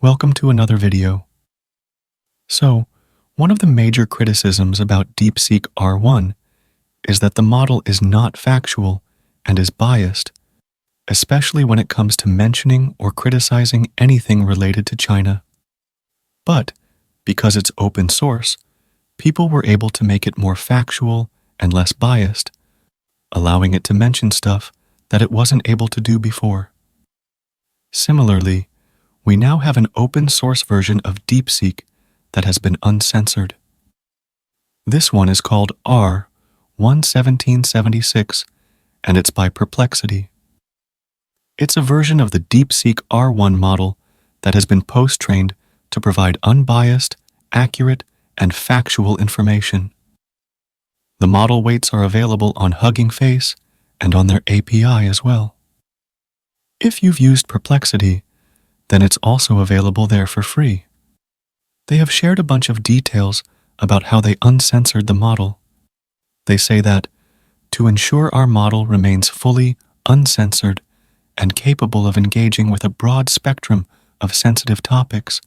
Welcome to another video. So, one of the major criticisms about Deepseek R1 is that the model is not factual and is biased, especially when it comes to mentioning or criticizing anything related to China. But, because it's open source, people were able to make it more factual and less biased, allowing it to mention stuff that it wasn't able to do before. Similarly, we now have an open source version of Deepseek that has been uncensored. This one is called R1-1776, and it's by Perplexity. It's a version of the Deepseek R1 model that has been post-trained to provide unbiased, accurate, and factual information. The model weights are available on Hugging Face and on their API as well. If you've used Perplexity, then it's also available there for free. They have shared a bunch of details about how they uncensored the model. They say that, to ensure our model remains fully uncensored and capable of engaging with a broad spectrum of sensitive topics,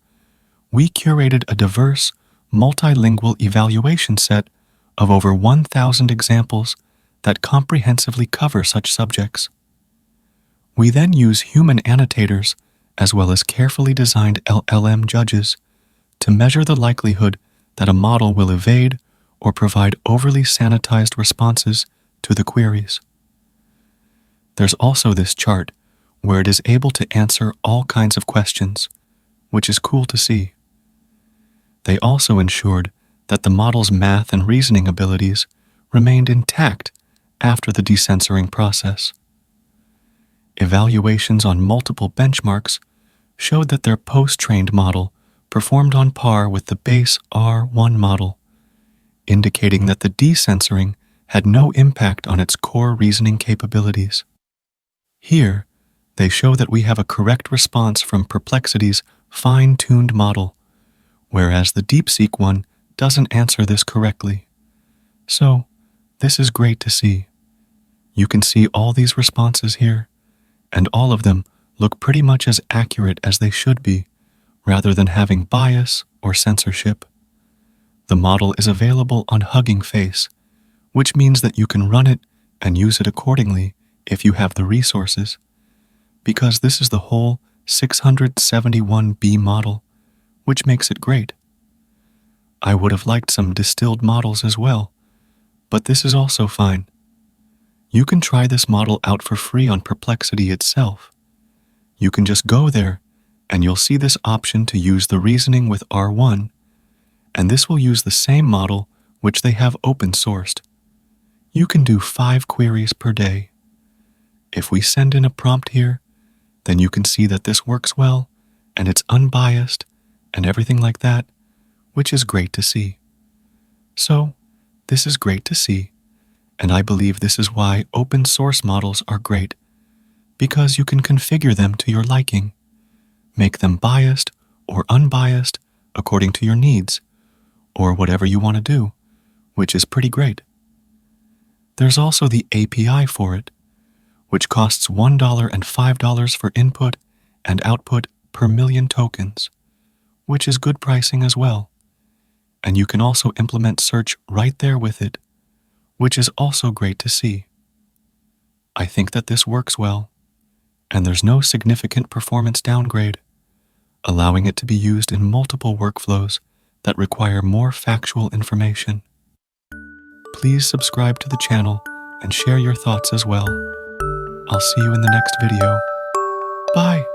we curated a diverse, multilingual evaluation set of over 1,000 examples that comprehensively cover such subjects. We then use human annotators as well as carefully designed LLM judges to measure the likelihood that a model will evade or provide overly sanitized responses to the queries. There's also this chart where it is able to answer all kinds of questions, which is cool to see. They also ensured that the model's math and reasoning abilities remained intact after the decensoring process. Evaluations on multiple benchmarks showed that their post-trained model performed on par with the base R1 model, indicating that the decensoring had no impact on its core reasoning capabilities. Here, they show that we have a correct response from Perplexity's fine-tuned model, whereas the Deepseek one doesn't answer this correctly. So, this is great to see. You can see all these responses here, and all of them look pretty much as accurate as they should be, rather than having bias or censorship. The model is available on Hugging Face, which means that you can run it and use it accordingly if you have the resources, because this is the whole 671B model, which makes it great. I would have liked some distilled models as well, but this is also fine. You can try this model out for free on Perplexity itself. You can just go there, and you'll see this option to use the reasoning with R1, and this will use the same model which they have open-sourced. You can do 5 queries per day. If we send in a prompt here, then you can see that this works well, and it's unbiased, and everything like that, which is great to see. So, this is great to see. And I believe this is why open source models are great, because you can configure them to your liking, make them biased or unbiased according to your needs, or whatever you want to do, which is pretty great. There's also the API for it, which costs $1 and $5 for input and output per million tokens, which is good pricing as well. And you can also implement search right there with it, which is also great to see. I think that this works well, and there's no significant performance downgrade, allowing it to be used in multiple workflows that require more factual information. Please subscribe to the channel and share your thoughts as well. I'll see you in the next video. Bye!